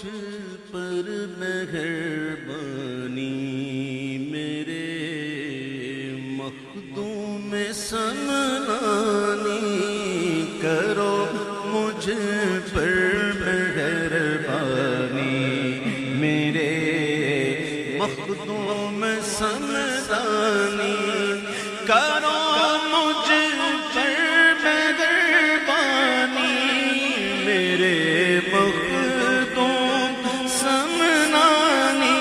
مجھ پر مہربانی میرے مخدوم سمنانی کرو مجھ پر مہربانی میرے مخدوم سمنانی کرو مجھ پر مہربانی میرے مخدوم سمنانی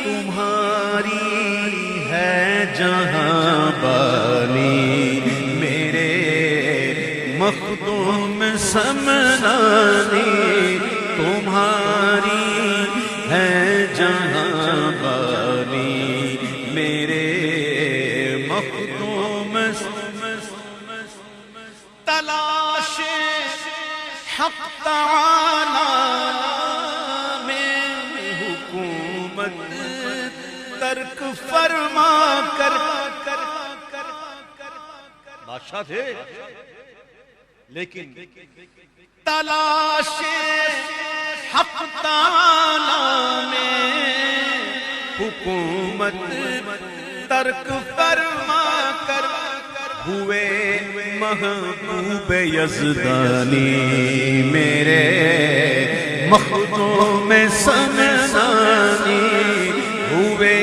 تمہاری ہے جہاں بانی میرے مخدوم سمنانی تمہاری ہے جہاں بانی میرے مخدوم تلاش حق تعالی میں حکومت ترک فرما کر بادشاہ تھے لیکن تلاش حق تعالی میں حکومت ترک فرما کر ہوئے محبوب یزدانی میرے مخدوم سمنانی ہوئے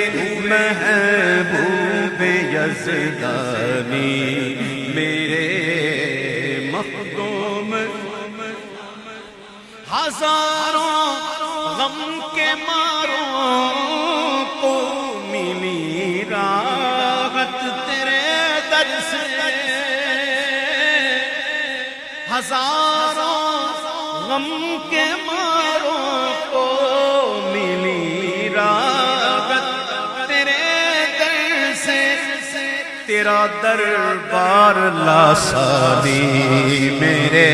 محبوب یزدانی میرے مخدوم ہزاروں غم کے ماروں کو ملی راحت تیرے در سے ہزاروں غم کے ماروں کو ملی راحت تیرے در سے تیرا دربار لاسانی میرے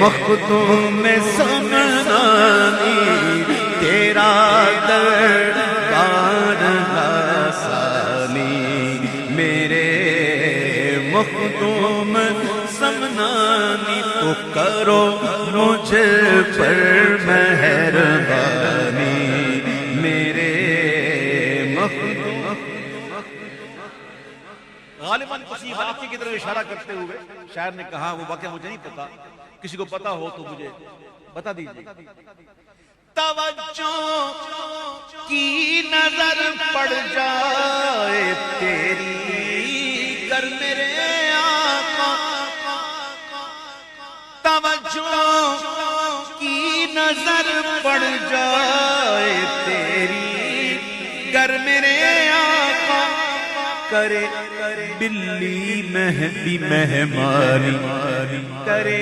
مخدوم سمنانی تیرا دربار لاسانی میرے مخدوم سمنانی تو کرو مجھ پر مہربانی میرے مخدوم غالباً کسی واقعے کی طرف اشارہ کرتے ہوئے شاعر نے کہا وہ واقعہ مجھے نہیں پتا کسی کو پتا ہو تو مجھے بتا دیجیے توجہ کی نظر پڑ جائے تیری گر میرے آقا توجہ کی نظر پڑ جائے تیری گر میرے آقا کرے بلی بھی مہمانی کرے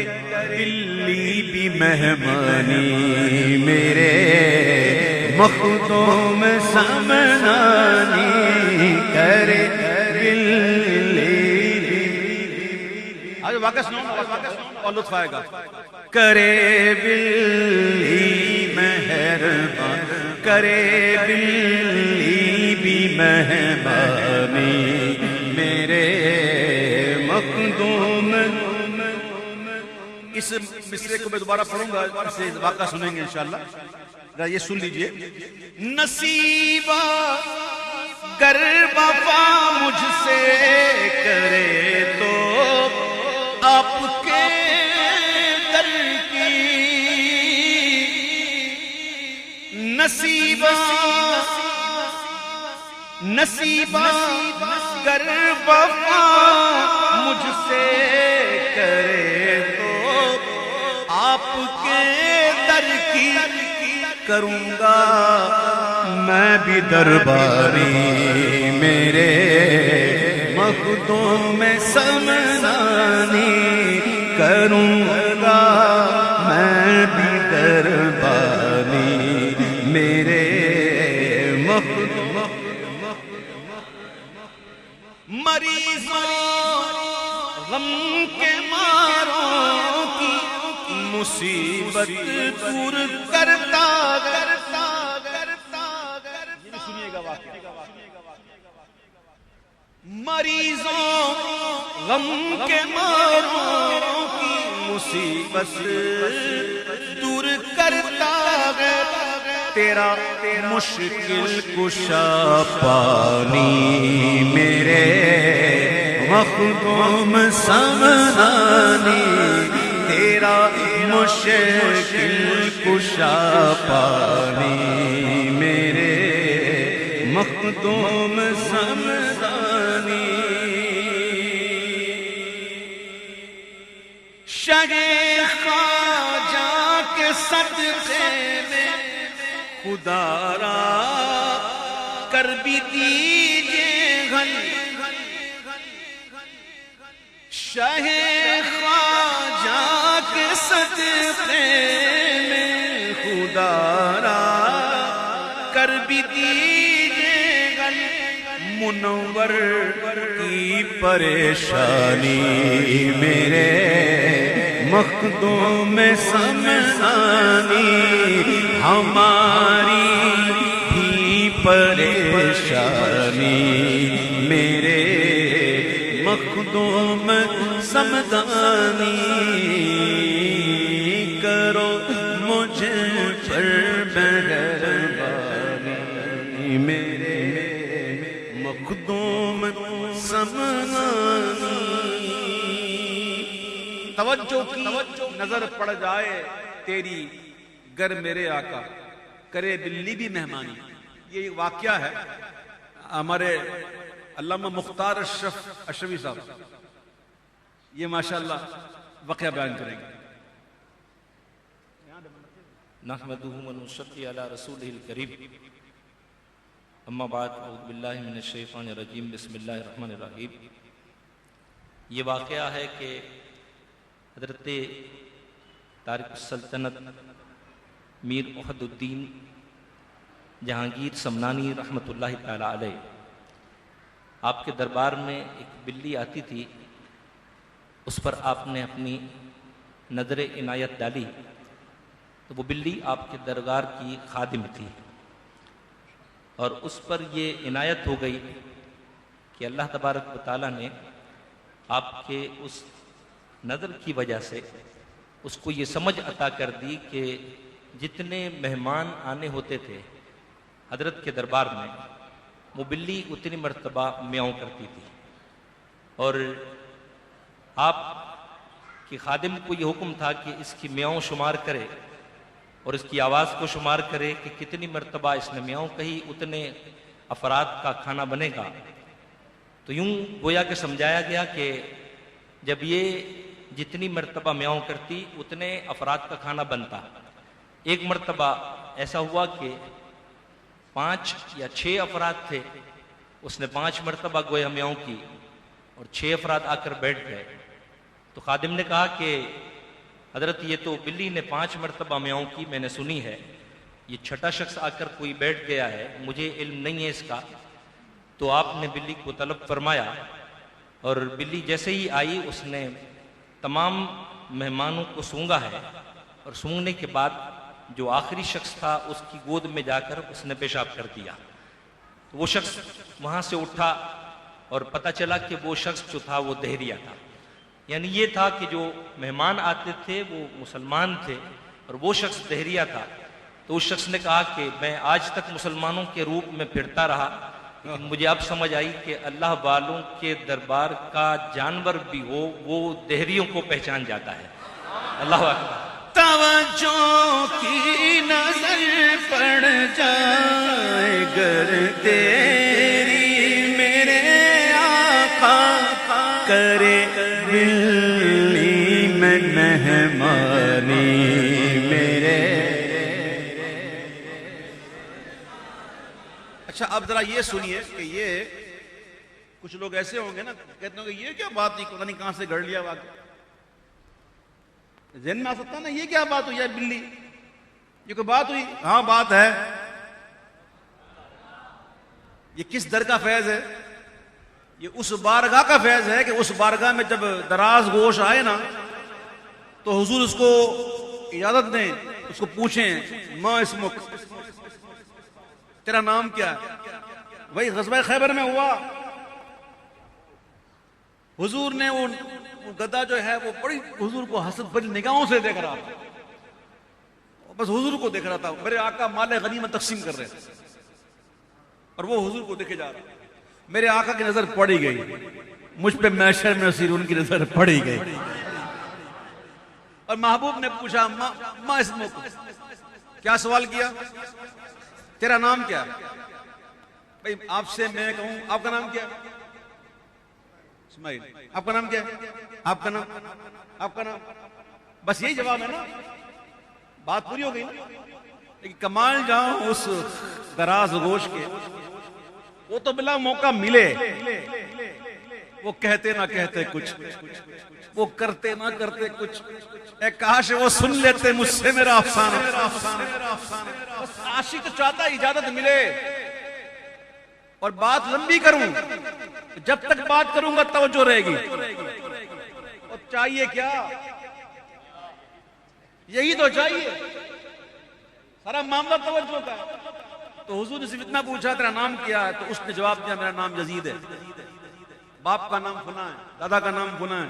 بلی بھی مہمانی میرے مخدوم سمنانی کرے بلی آج واقعہ سنو اور لطف آئے گا کرے بلی مہربان کرے بلی بھی مہربانی میرے مخدوم اس مصرے کو میں دوبارہ پڑھوں گا اسے واقعہ سنیں گے انشاءاللہ یہ سن لیجئے نصیبہ گر وفا مجھ سے کرے تو آپ کے در کی نصیبہ گر وفا مجھ سے کرے تو آپ کے در کی کروں گا میں بھی درباری میرے مخدوم سمنانی کروں گا میں بھی درباری میرے مریضوں غم کے ماروں کی مصیبت دور کرتا سنیے گا واقعہ مریضوں غم کے ماروں کی مصیبت دور کرتا تیرا مشکل کشا پانی میرے مخدوم سمنانی، تیرا مشکل کشا پانی میرے مخدوم سمنانی، شہ خواجہ کے صدقے میں خدا را کر بھی دیجئے غل، شہ خواجہ کے صدقے میں خدا را کر بھی دیجئے غل، منور کی پریشانی میرے مخدوم سمنانی، ہماری بھی پریشانی میرے مخدوم سمدانی، کرو مجھ پر مہربانی میرے مخدوم سمدانی۔ توجہ کی نظر پڑ جائے تیری گر میرے آقا، کرے بلی بھی مہمانی۔ یہ ایک واقعہ ہے، ہمارے علامہ مختار اشرف اشرفی صاحب یہ ماشاءاللہ واقعہ بیان کریں گے۔ نحمدہ ونصلی علی رسولہ الکریم، اما بعد، اعوذ باللہ من الشیطان الرجیم، بسم اللہ الرحمن الرحیم۔ یہ واقعہ ہے کہ حضرت تارک السلطنت میر احد الدین جہانگیر سمنانی رحمۃ اللہ تعالی علیہ، آپ کے دربار میں ایک بلی آتی تھی، اس پر آپ نے اپنی نظر عنایت ڈالی تو وہ بلی آپ کے دربار کی خادم تھی، اور اس پر یہ عنایت ہو گئی کہ اللہ تبارک و تعالیٰ نے آپ کے اس نظر کی وجہ سے اس کو یہ سمجھ عطا کر دی کہ جتنے مہمان آنے ہوتے تھے حضرت کے دربار میں، وہ بلی اتنی مرتبہ میاؤں کرتی تھی، اور آپ کے خادم کو یہ حکم تھا کہ اس کی میاؤں شمار کرے اور اس کی آواز کو شمار کرے کہ کتنی مرتبہ اس نے میاؤں کہی اتنے افراد کا کھانا بنے گا۔ تو یوں گویا کہ سمجھایا گیا کہ جب یہ جتنی مرتبہ میاؤں کرتی اتنے افراد کا کھانا بنتا۔ ایک مرتبہ ایسا ہوا کہ 5 یا 6 افراد تھے، اس نے 5 مرتبہ گویا میاؤں کی اور 6 افراد آ کر بیٹھ گئے۔ تو خادم نے کہا کہ حضرت یہ تو بلی نے 5 مرتبہ میاؤں کی میں نے سنی ہے، یہ چھٹا شخص آ کر کوئی بیٹھ گیا ہے، مجھے علم نہیں ہے اس کا۔ تو آپ نے بلی کو طلب فرمایا، اور بلی جیسے ہی آئی اس نے تمام مہمانوں کو سونگا ہے، اور سونگنے کے بعد جو آخری شخص تھا اس کی گود میں جا کر اس نے پیشاب کر دیا۔ وہ شخص وہاں سے اٹھا اور پتہ چلا کہ وہ شخص جو تھا وہ دہریہ تھا، یعنی یہ تھا کہ جو مہمان آتے تھے وہ مسلمان تھے اور وہ شخص دہریہ تھا۔ تو اس شخص نے کہا کہ میں آج تک مسلمانوں کے روپ میں پھرتا رہا، لیکن مجھے اب سمجھ آئی کہ اللہ والوں کے دربار کا جانور بھی ہو وہ دہریوں کو پہچان جاتا ہے۔ اللہ اکبر۔ توجہ کی نظر پڑ جائے گر تیری میرے آقا، کرے بلی میں مہمانی میرے۔ اچھا اب ذرا یہ سنیے کہ یہ کچھ لوگ ایسے ہوں گے نا، کہتے ہیں کہ یہ کیا بات نہیں، پتہ نہیں کہاں سے گھڑ لیا واقعہ، ذہن میں آ سکتا نا یہ کیا بات ہوئی ہے بلی، یہ کوئی بات ہوئی؟ ہاں بات ہے۔ یہ کس در کا فیض ہے؟ یہ اس بارگاہ کا فیض ہے کہ اس بارگاہ میں جب دراز گوش آئے نا تو حضور اس کو اجازت دیں، اس کو پوچھیں ما اسمک، تیرا نام کیا ہے؟ وہی غزوہ خیبر میں ہوا، حضور نے وہ گدھا جو ہے وہ بڑی حضور کو حسد بھری نگاہوں سے دیکھ رہا تھا، بس حضور کو دیکھ رہا تھا. میرے آقا مال غنیمت تقسیم کر رہے تھے اور وہ حضور کو دیکھے جا رہا. میرے آقا کی نظر پڑی گئی مجھ پہ محشر میں اسیر ان کی نظر پڑی گئی. اور محبوب نے پوچھا ما اسمک, کیا سوال کیا؟ تیرا نام کیا؟ بھئی آپ سے میں کہوں آپ کا نام کیا؟ اسماعیل. آپ کا نام کیا ہے؟ آپ کا نام بس یہی جواب ہے نا, بات پوری ہو گئی. لیکن کمال جاؤں اس دراز گوش کے, وہ تو بلا موقع ملے وہ کہتے نہ کہتے کچھ, وہ کرتے نہ کرتے کچھ. اے کاش وہ سن لیتے مجھ سے میرا افسانہ. بس عاشق تو چاہتا اجازت ملے اور بات لمبی کروں, جب تک بات کروں گا توجہ رہے گی. اور چاہیے کیا؟ یہی تو چاہیے, سارا معاملہ توجہ کا. تو حضور نے صرف اتنا پوچھا تیرا نام کیا ہے؟ تو اس نے جواب دیا میرا نام یزید ہے, باپ کا نام فلاں ہے, دادا کا نام فلاں ہے.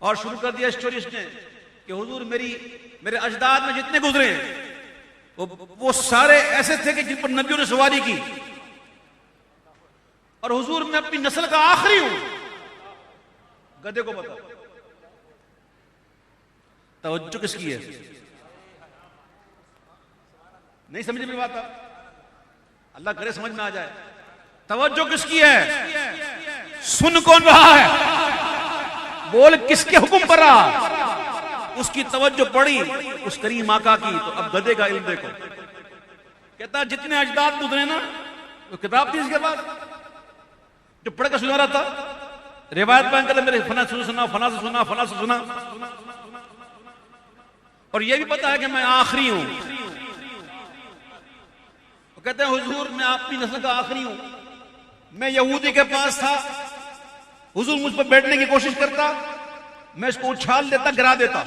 اور شروع کر دیا اسٹوری اس نے کہ حضور میرے اجداد میں جتنے گزرے ہیں وہ سارے ایسے تھے کہ جن پر نبیوں نے سواری کی, اور حضور میں اپنی نسل کا آخری ہوں. گدھے کو بتا توجہ کس کی ہے؟ نہیں سمجھ میں بات, اللہ کرے سمجھ میں آ جائے. توجہ کس کی ہے؟ سن کون رہا ہے؟ بول کس کے حکم پر رہا؟ اس کی توجہ پڑی اس کریم آقا کی. تو اب گدھے کا علم دیکھو, کہتا جتنے اجداد گزرے نا, وہ کتاب تھی اس کے بعد جو پڑھ کے سنا رہا تھا, روایت بیان کرتے میرے فلاں سے سنا, فلاں سے سنا, فلاں سے سنا, اور یہ بھی پتا ہے کہ میں آخری ہوں. وہ کہتے ہیں حضور میں آپ کی نسل کا آخری ہوں. میں یہودی کے پاس تھا, حضور مجھ پر بیٹھنے کی کوشش کرتا, میں اس کو اچھال دیتا, گرا دیتا.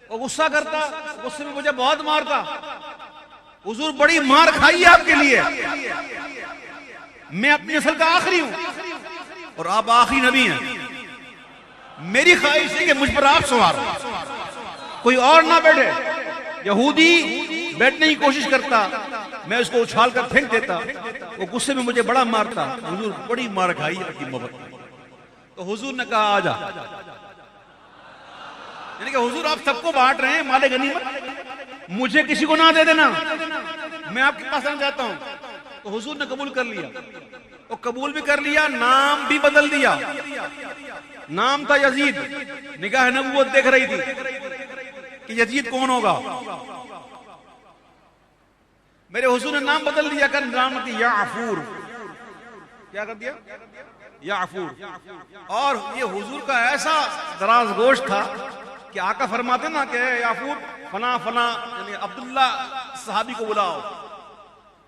وہ غصہ کرتا, غصے میں مجھے بہت مارتا. حضور بڑی مار کھائی ہے آپ کے لیے, میں اپنی نسل کا آخری ہوں اور آپ آخری نبی ہیں. میری خواہش ہے کہ مجھ پر آپ سوار ہو, کوئی اور نہ بیٹھے. یہودی بیٹھنے کی کوشش کرتا, میں اس کو اچھال کر پھینک دیتا, وہ غصے میں مجھے بڑا مارتا. حضور بڑی مار کھائی ہے آپ کی محبت. تو حضور نے کہا آجا, یعنی کہ حضور آپ سب کو بانٹ رہے ہیں مال غنیمت, مجھے کسی کو نہ دے دینا, میں آپ کے پاس آنا چاہتا ہوں. تو حضور نے قبول کر لیا, اور قبول بھی کر لیا, نام بھی بدل دیا. نام تھا یزید, نگاہ نبوت دیکھ رہی تھی کہ یزید کون ہوگا. میرے حضور نے نام بدل دیا, کر نام تھی یعفور. کیا کر دیا؟ یعفور. اور یہ حضور کا ایسا دراز گوشت تھا کہ آقا فرماتے نا کہ یعفور فلاں فلاں, یعنی عبداللہ صحابی کو بلاؤ.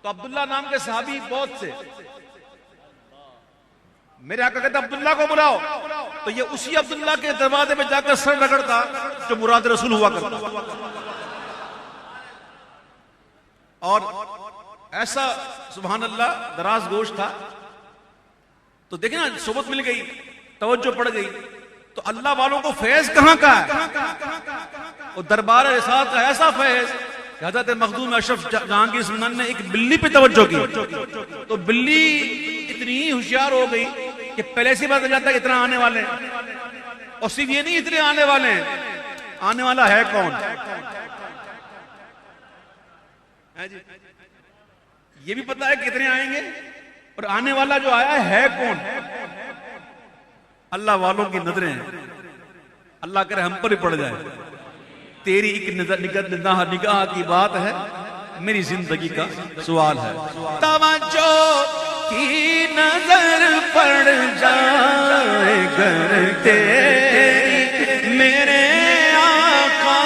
تو عبداللہ نام کے صحابی بہت سے, میرے آقا کہتے عبداللہ کو بلاؤ. تو یہ اسی عبداللہ کے دروازے پہ جا کر سر رگڑتا جو مراد رسول ہوا کرتا. اور ایسا سبحان اللہ دراز گوشت تھا. تو دیکھیں نا, صحبت مل گئی, توجہ پڑ گئی, تو اللہ والوں کو فیض کہاں کا ہے؟ اور دربار رسالت کا ایسا فیض کہ حضرت مخدوم اشرف جہانگیر سمنان نے ایک بلی پہ توجہ کی, تو بلی اتنی ہوشیار ہو گئی کہ پہلے سے پتہ جاتا ہے اتنا آنے والے ہیں. اور صرف یہ نہیں اتنے آنے والے ہیں, آنے والا ہے کون, یہ بھی پتا ہے کتنے آئیں گے, اور آنے والا جو آیا ہے کون. اللہ والوں کی نظریں ہیں, اللہ کرے ہم پر ہی پڑ جائے. تیری ایک نگاہ کی بات ہے, میری زندگی کا سوال ہے. توجہ کی نظر پڑ جائے گر تیری میرے آقا,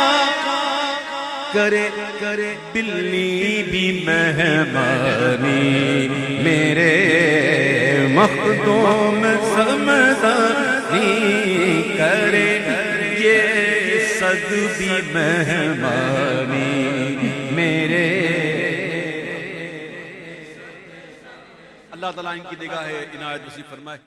کرے کرے بلی بھی مہمانی میرے مخدوم سمدانی, کرے یہ صد بھی مہمانی میرے. اللہ تعالیٰ ان کی نگاہ عنایت نصیب فرمائے.